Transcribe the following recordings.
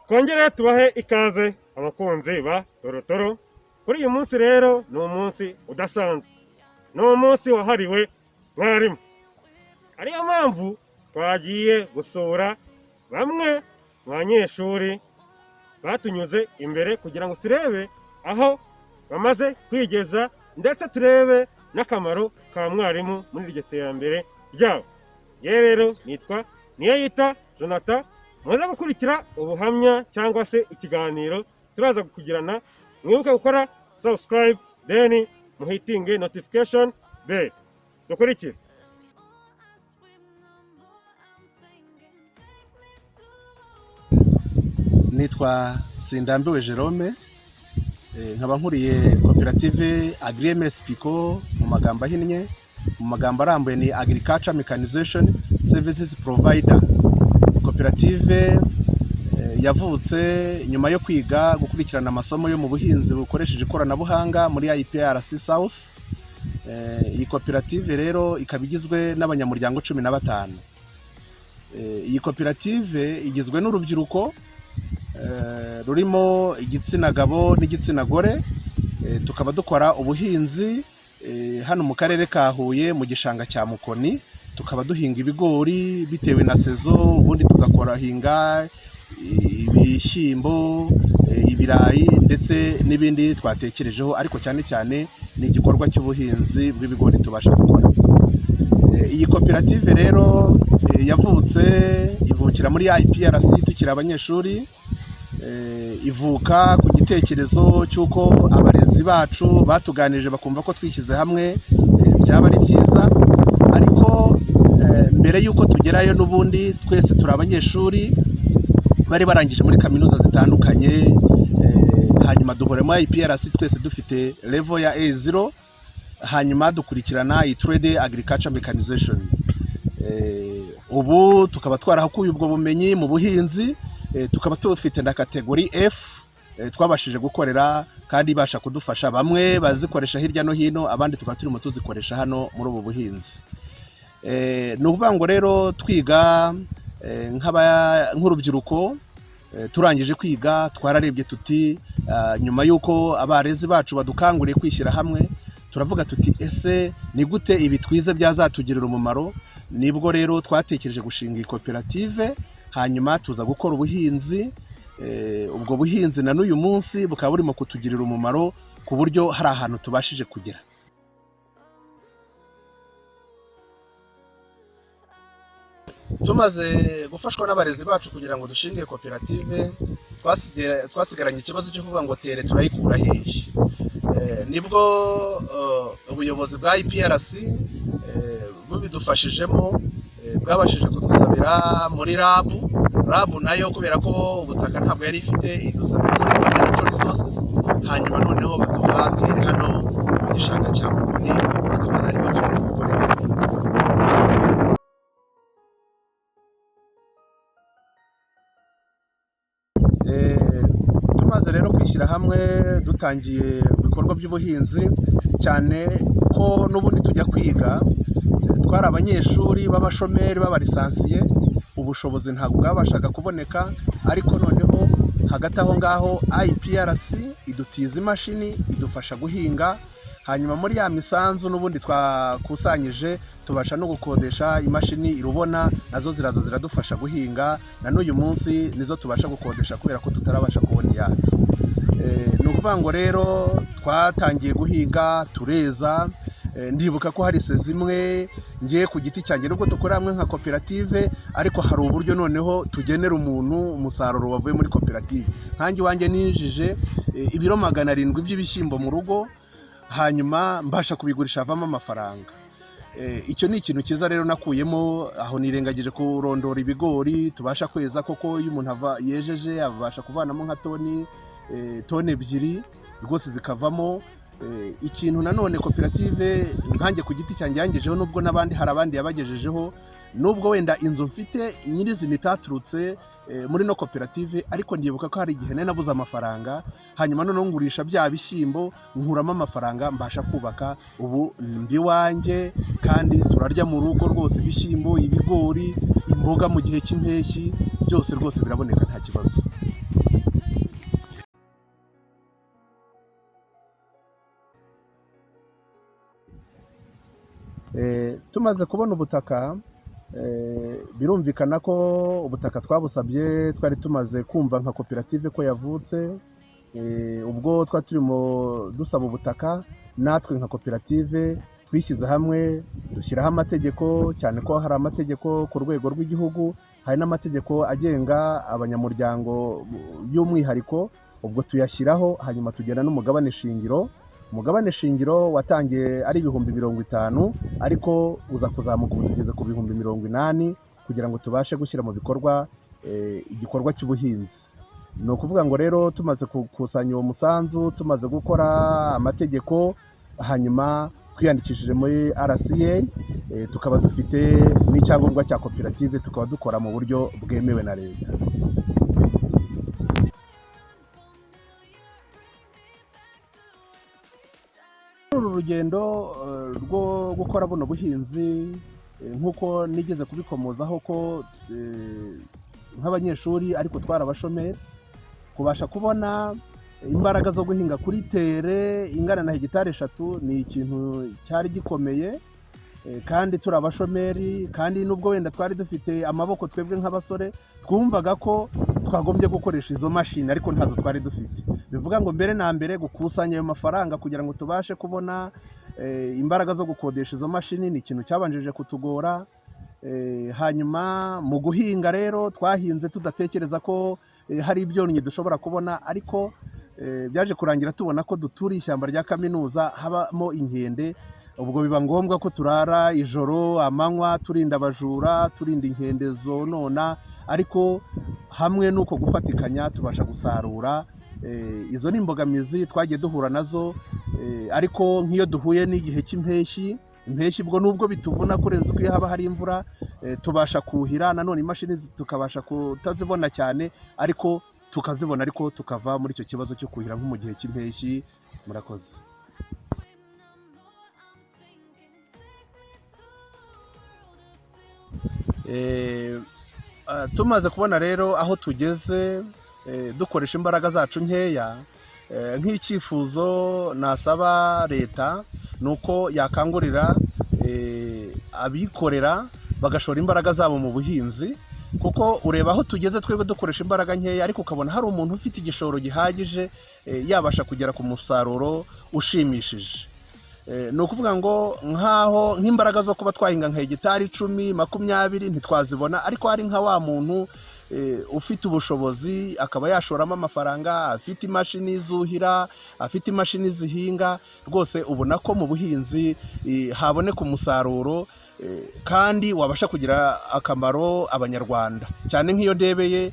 Twongere tubahe ikaze abakunzi ba Torotoro. Kuri uyu munsi rero ni umunsi udasanzwe, ni umunsi wahariwe mwarimu. Ariyo mpamvu twagiye gusura bamwe mu banyeshuri batunyuze imbere kugira ngo turebe aho bamaze kwigeza ndetse turebe n'akamaro ka mwarimu muri iryo terambere ryabo. Yewe rero nitwa Niyeyita Jonathan, muze gukurikira ubuhamya cyangwa se ikiganiro turaza kugirana. Mwibuke gukora subscribe, then muhitinge notification bell. Dukurikire. Nitwa Sindambiwe Jerome, nkaba nkuriye koperative Agri-MS Pico mu magambo ahinnye, mu magambo arambuye ni Agriculture Mechanization Services Provider. Koperative yavutse nyuma yo kwiga gukurikirana amasomo yo mu buhinzi bukoresheje ikoranabuhanga muri IPRC South. Iyi koperative rero ikaba igizwe n'abanyamuryango 15. Iyi koperative igizwe n'urubyiruko rurimo igitsina gabo n'igitsina gore. Tukaba dukora ubuhinzi hano mu karere ka Huye mu gishanga cya Mukoni. Tukaba duhinga ibigori bitewe na sezo, ubundi tugakora hinga ibishyimbo, ibirayi ndetse n'ibindi twatekerejeho, ariko cyane cyane ni igikorwa cy'ubuhinzi bw'ibigori tubasha gukora. Iyi koperative rero ivukira muri IPRC tukiri abanyeshuri. Ivuka ku gitekerezo cy'uko abarezi bacu batuganije bakumva ko twishyize hamwe byaba ari byiza, ariko mbere y'uko tugerayo n'ubundi twese turi abanyeshuri bari barangije muri kaminuza zitandukanye. Hanyuma duhora muri IPRC twese dufite level ya A0, hanyuma dukurikirana trade agriculture mechanization. Ubu tukaba twarahakuye ubwo bumenyi mu buhinzi. Tukaba tufite na kategori F twabashije gukorera kandi ibasha kudufasha. Bamwe bazikoresha hirya no hino, abandi tukaba turimo tuzikoresha hano muri ubu buhinzi. Ni ukuvuga ngo rero twiga nk'urubyiruko, turangije kwiga twararebye tuti nyuma y'uko abarezi bacu badukanguriye kwishyira hamwe, turavuga tuti ese ni gute ibi twize byazatugirira umumaro. Nibwo rero twatekereje gushinga iyi koperative, hanyuma tuza gukora ubuhinzi. Ubwo buhinzi na n'uyu munsi bukaba burimo kutugirira umumaro ku buryo hari ahantu tubashije kugera. Tumaze gufashwa n'abarezi bacu kugira ngo dushinge koperative, twasigaranye ikibazo cyo kuvuga ngo tere turayikura hehe. Nibwo ubuyobozi bwa IPRC bubidufashijemo, bwabashije kudusabira muri lab nayo kubera ko ubutaka ntabwo yari ifite, idusabira muri natural resources. Hanyuma noneho baduha tere hano mu gishanga cya Mukoni, akaba ari cyo turi gukorera. Tumaze rero kwishyira hamwe dutangiye ibikorwa by'ubuhinzi, cyane ko n'ubundi tujya kwiga twari abanyeshuri b'abashomeri b'abalisansiye. Ubushobozi ntabwo bwabashaga kuboneka, ariko noneho hagati aho ngaho IPRC idutiza imashini idufasha guhinga. Hanyuma muri ya misanzu n'ubundi twakusanyije tubasha no gukodesha imashini irubona, nazo ziraza ziradufasha guhinga. Na n'uyu munsi nizo tubasha gukodesha kubera ko tutarabasha kubona iyacu. Ni ukuvuga ngo rero twatangiye guhinga tureza. Ndibuka ko hari sezi imwe ngiye ku giti cyanjye, nubwo dukora hamwe nka koperative, ariko hari uburyo noneho tugenera umuntu umusaruro wavuye muri koperative. Nkanjye wanjye ninjije ibiro 700 by'ibishyimbo mu rugo, hanyuma mbasha kubigurisha havamo amafaranga. Icyo ni ikintu cyiza rero nakuyemo. Aho nirengagije kurondora ibigori tubasha kweza, koko iyo umuntu yejeje abasha kuvanamo nka toni 2 rwose zikavamo. Ikintu nanone koperative nkanjye ku giti cyanjye yangejeho, nubwo n'abandi hari abandi yabagejejeho, nubwo wenda inzu mfite nyirizina itaturutse muri no koperative, ariko ndibuka ko hari igihe nabuze amafaranga, hanyuma noneho ngurisha bya bishyimbo nkuramo amafaranga mbasha kubaka. Ubu ndi wanjye kandi turarya mu rugo rwose, ibishyimbo, ibigori, imboga mu gihe cy'impeshyi byose rwose biraboneka nta kibazo. tumaze kubona ubutaka birumvikana ko ubutaka twabusabye twari tumaze kumva nka koperative ko yavutse, ubwo twari turimo dusaba ubutaka natwe nka koperative twishyize hamwe dushyiraho amategeko, cyane ko hari amategeko ku rwego rw'igihugu, hari n'amategeko agenga abanyamuryango y'umwihariko, ubwo tuyashyiraho hanyuma tugena n'umugabane shingiro. Umugabane shingiro watangiye ari 50,000 ariko uza kuzamuka ubu tugeze ku 80,000 kugira ngo tubashe gushyira mu bikorwa igikorwa cy'ubuhinzi. Ni ukuvuga ngo rero tumaze gukusanya uwo musanzu, tumaze gukora amategeko, hanyuma twiyandikishije muri RCA, tukaba dufite n'icyangombwa cya koperative, tukaba dukora mu buryo bwemewe na leta. Uru rugendo rwo gukora buno buhinzi nk'uko nigeze kubikomozaho ko nk'abanyeshuri ariko twari abashomeri, kubasha kubona imbaraga zo guhinga kuri tere ingana na hegitari 3 ni ikintu cyari gikomeye, kandi turi abashomeri, kandi nubwo wenda twari dufite amaboko twebwe nk'abasore twumvaga ko twagombye gukoresha izo mashini ariko ntazo twari dufite. Bivuga ngo mbere na mbere gukusanya ayo mafaranga kugira ngo tubashe kubona imbaraga zo gukodesha izo mashini ni ikintu cyabanjije kutugora. Hanyuma mu guhinga rero twahinze tudatekereza ko hari ibyonnyi dushobora kubona, ariko byaje kurangira tubona ko duturiye ishyamba rya kaminuza habamo inkende. Ubwo biba ngombwa ko turara ijoro amanywa turinda abajura, turinda inkende zonona, ariko hamwe nuko gufatikanya tubasha gusarura. Izo ni imbogamizi twagiye duhura nazo, ariko nk'iyo duhuye n'igihe cy'impeshyi, impeshyi bwo nubwo bituvuna kurenza uko haba hari imvura, tubasha kuhira, nanone imashini tukabasha kutazibona cyane ariko tukazibona, ariko tukava muri icyo kibazo cyo kuhira nko mu gihe cy'impeshyi. Murakoze. Tumaze kubona rero aho tugeze, dukoresha imbaraga zacu nkeya, nk'icyifuzo nasaba leta nuko yakangurira abikorera bagashora imbaraga zabo mu buhinzi, kuko ureba aho tugeze twebwe dukoresha imbaraga nkeya, ariko ukabona hari umuntu ufite igishoro gihagije yabasha kugera ku musaruro ushimishije. Ni ukuvuga ngo nk'imbaraga zo kuba twahinga nka hegitari 10, 20 ntitwazibona, ariko hari nka wa muntu ufite ubushobozi akaba yashoramo amafaranga, afite imashini zuhira, afite imashini zihinga, rwose ubona ko mu buhinzi haboneka umusaruro kandi wabasha kugira akamaro abanyarwanda. Cyane nk'iyo ndebeye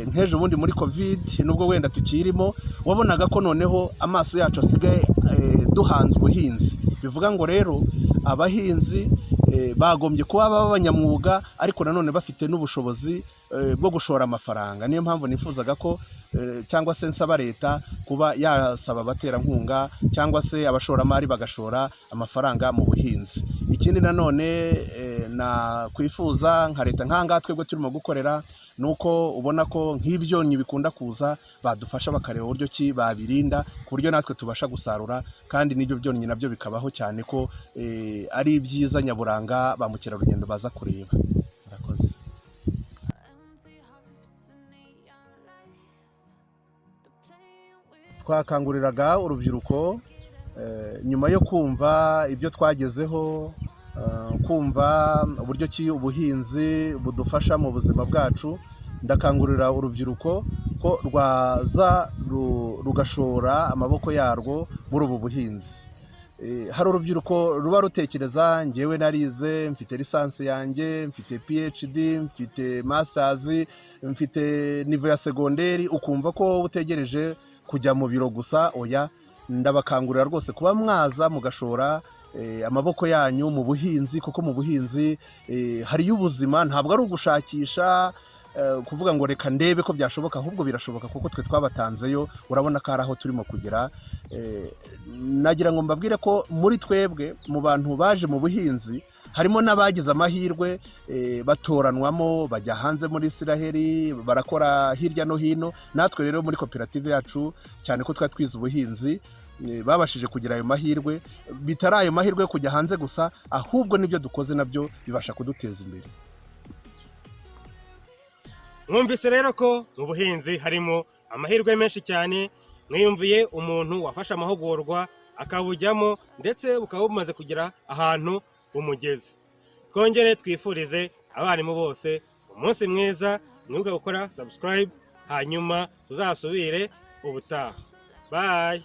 nk'ejo bundi muri covid, nubwo wenda tukirimo, wabonaga ko noneho amaso yacu asigaye duhanze ubuhinzi. Bivuga ngo rero abahinzi bagombye kuba abanyamwuga, ariko nanone bafite n'ubushobozi bwo gushora amafaranga. Niyo mpamvu nifuzaga ko cyangwa se nsaba leta kuba yasaba abaterankunga cyangwa se abashoramari bagashora amafaranga mu buhinzi. Ikindi nanone nakwifuza nka leta nk'ahangaha twebwe turimo gukorera, nuko ubona ko nk'ibyonnyi bikunda kuza badufasha bakareba uburyo ki babirinda ku buryo natwe tubasha gusarura, kandi n'ibyo byonnyi nabyo bikabaho, cyane ko ari ibyiza nyaburanga ba mukerarugendo baza kureba. Murakoze. Twakanguriraga urubyiruko nyuma yo kumva ibyo twagezeho, kumva uburyo ki ubuhinzi budufasha mu buzima bwacu, ndakangurira urubyiruko ko rwaza rugashora amaboko yarwo muri ubu buhinzi. Hari urubyiruko ruba rutekereza ngewe narize, mfite lisansi yanjye, mfite PhD, mfite masters, mfite nivo ya segonderi, ukumva ko utegereje kujya mu biro gusa. Oya, ndabakangurira rwose kuba mwaza mugashora amaboko yanyu mu buhinzi, kuko mu buhinzi hariyo ubuzima, ntabwo ari ugushakisha kuvuga ngo reka ndebe ko byashoboka, ahubwo birashoboka kuko twe twabatanzeyo, urabona ko ari aho turimo kugera. Nagira ngo mbabwire ko muri twebwe mu bantu baje mu buhinzi harimo n'abagize amahirwe batoranwamo bajya hanze muri Isiraheli, barakora hirya no hino. Natwe rero muri koperative yacu, cyane ko twari twize ubuhinzi, babashije kugira ayo mahirwe, bitari ayo mahirwe yo kujya hanze gusa, ahubwo n'ibyo dukoze nabyo bibasha kuduteza imbere. Mwumvise rero ko mu buhinzi harimo amahirwe menshi cyane, mwiyumviye umuntu wafashe amahugurwa akabujyamo ndetse bukaba bumaze kugira ahantu bumugeze. Twongere twifurize abarimu bose umunsi mwiza, mwibuke gukora subscribe, hanyuma tuzasubire ubutaha. Bye.